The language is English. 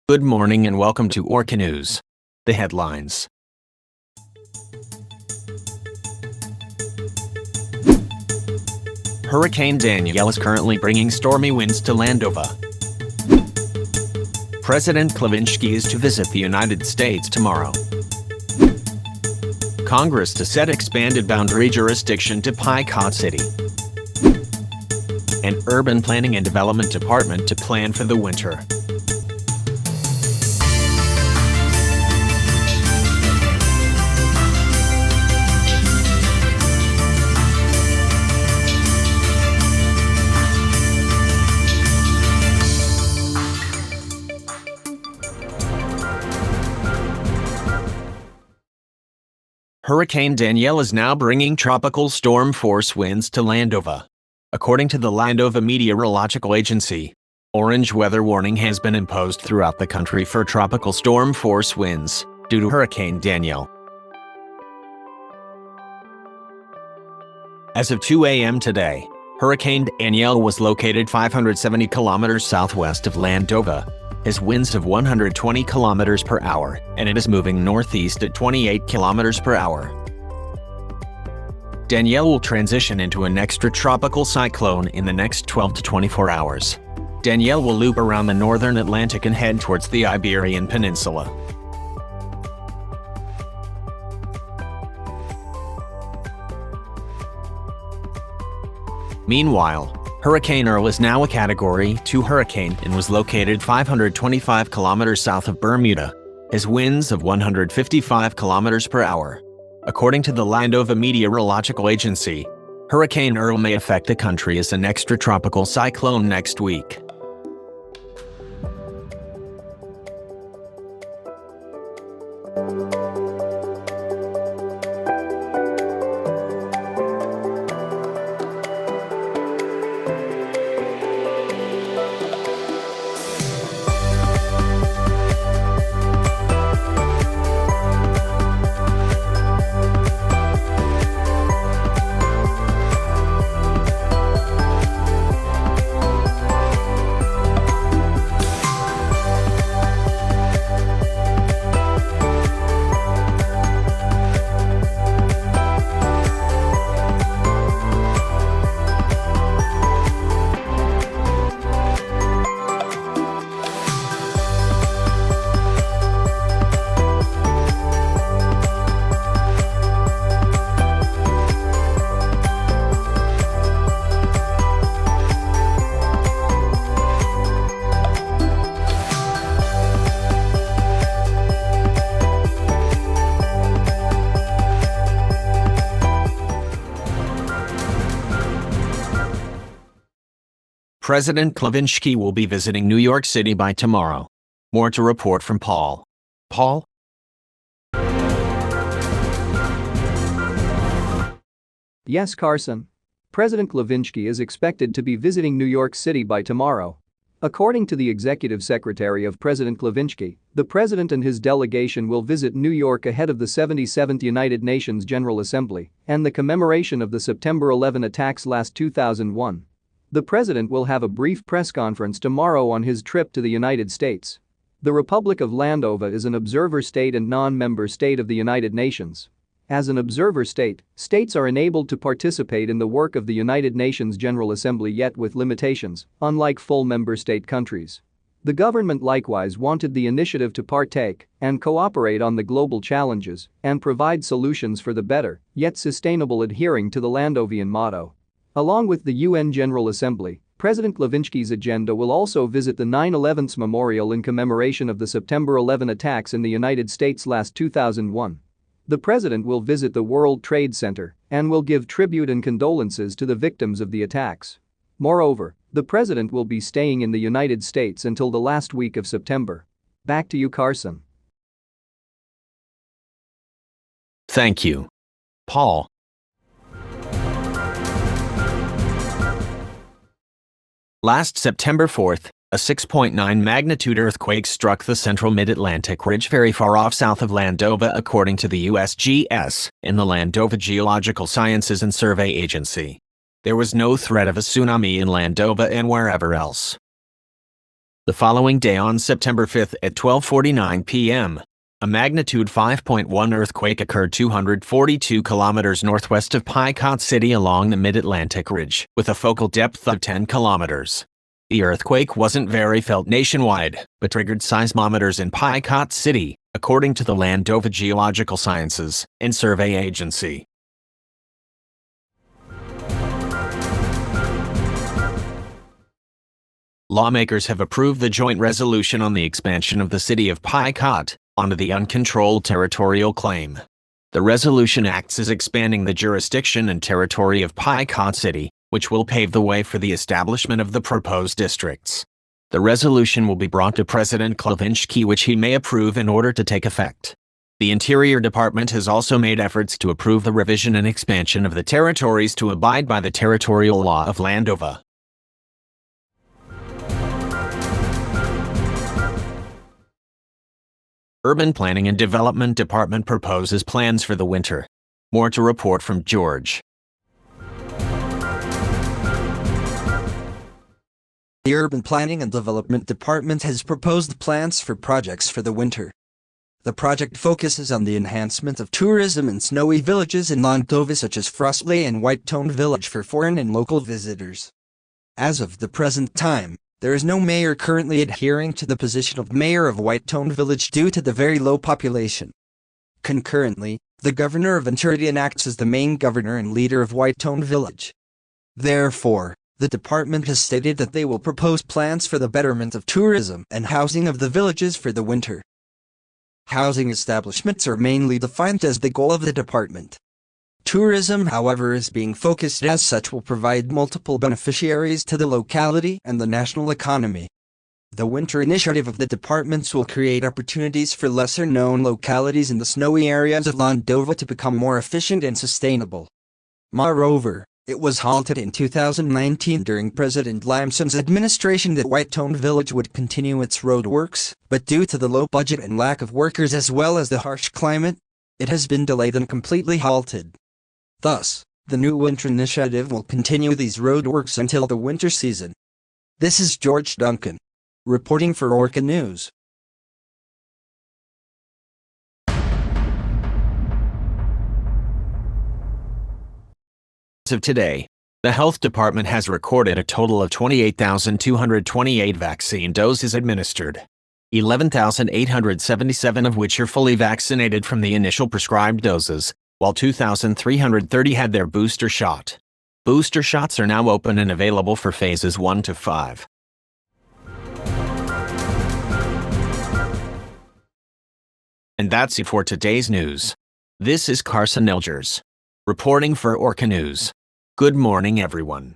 Good morning and welcome to Orca News. The headlines. Hurricane Danielle is currently bringing stormy winds to Landova. President Klavinsky is to visit the United States tomorrow. Congress to set expanded boundary jurisdiction to Picot City. And Urban Planning and Development Department to plan for the winter. Hurricane Danielle is now bringing tropical storm force winds to Landova. According to the Landova Meteorological Agency, orange weather warning has been imposed throughout the country for tropical storm force winds due to Hurricane Danielle. As of 2 a.m. today, Hurricane Danielle was located 570 kilometers southwest of Landova. Has winds of 120 kilometers per hour, and it is moving northeast at 28 kilometers per hour. Danielle will transition into an extratropical cyclone in the next 12 to 24 hours. Danielle will loop around the northern Atlantic and head towards the Iberian Peninsula. Meanwhile, Hurricane Earl is now a Category 2 hurricane and was located 525 kilometers south of Bermuda. Has winds of 155 kilometers per hour. According to the Landova Meteorological Agency, Hurricane Earl may affect the country as an extratropical cyclone next week. President Klavinsky will be visiting New York City by tomorrow. More to report from Paul. Paul? Yes, Carson. President Klavinsky is expected to be visiting New York City by tomorrow. According to the executive secretary of President Klavinsky, the president and his delegation will visit New York ahead of the 77th United Nations General Assembly and the commemoration of the September 11 attacks last 2001. The president will have a brief press conference tomorrow on his trip to the United States. The Republic of Landova is an observer state and non-member state of the United Nations. As an observer state, states are enabled to participate in the work of the United Nations General Assembly, yet with limitations, unlike full member state countries. The government likewise wanted the initiative to partake and cooperate on the global challenges and provide solutions for the better, yet sustainable, adhering to the Landovian motto. Along with the UN General Assembly, President Klavinsky's agenda will also visit the 9/11 Memorial in commemoration of the September 11 attacks in the United States last 2001. The president will visit the World Trade Center and will give tribute and condolences to the victims of the attacks. Moreover, the president will be staying in the United States until the last week of September. Back to you, Carson. Thank you, Paul. Last September 4th, a 6.9 magnitude earthquake struck the central mid-Atlantic ridge very far off south of Landova, according to the USGS and the Landova Geological Sciences and Survey Agency. There was no threat of a tsunami in Landova and wherever else. The following day on September 5th at 12:49 p.m., a magnitude 5.1 earthquake occurred 242 kilometers northwest of Picot City along the Mid-Atlantic Ridge, with a focal depth of 10 kilometers. The earthquake wasn't very felt nationwide, but triggered seismometers in Picot City, according to the Landova Geological Sciences and Survey Agency. Lawmakers have approved the joint resolution on the expansion of the city of Picot onto the uncontrolled territorial claim. The resolution acts as expanding the jurisdiction and territory of Picot City, which will pave the way for the establishment of the proposed districts. The resolution will be brought to President Klavinsky, which he may approve in order to take effect. The Interior Department has also made efforts to approve the revision and expansion of the territories to abide by the territorial law of Landova. Urban Planning and Development Department proposes plans for the winter. More to report from George. The Urban Planning and Development Department has proposed plans for projects for the winter. The project focuses on the enhancement of tourism in snowy villages in Landova such as Frostley and Whitetone Village for foreign and local visitors. As of the present time, there is no mayor currently adhering to the position of mayor of Whitetone Village due to the very low population. Concurrently, the governor of Enturidian acts as the main governor and leader of Whitetone Village. Therefore, the department has stated that they will propose plans for the betterment of tourism and housing of the villages for the winter. Housing establishments are mainly defined as the goal of the department. Tourism, however, is being focused as such will provide multiple beneficiaries to the locality and the national economy. The winter initiative of the departments will create opportunities for lesser-known localities in the snowy areas of Landova to become more efficient and sustainable. Moreover, it was halted in 2019 during President Lamson's administration that Whitetone Village would continue its roadworks, but due to the low budget and lack of workers as well as the harsh climate, it has been delayed and completely halted. Thus, the new winter initiative will continue these roadworks until the winter season. This is George Duncan, reporting for Orca News. As of today, the Health Department has recorded a total of 28,228 vaccine doses administered, 11,877 of which are fully vaccinated from the initial prescribed doses, while 2,330 had their booster shot. Booster shots are now open and available for phases 1 to 5. And that's it for today's news. This is Carson Elgers, reporting for Orca News. Good morning, everyone.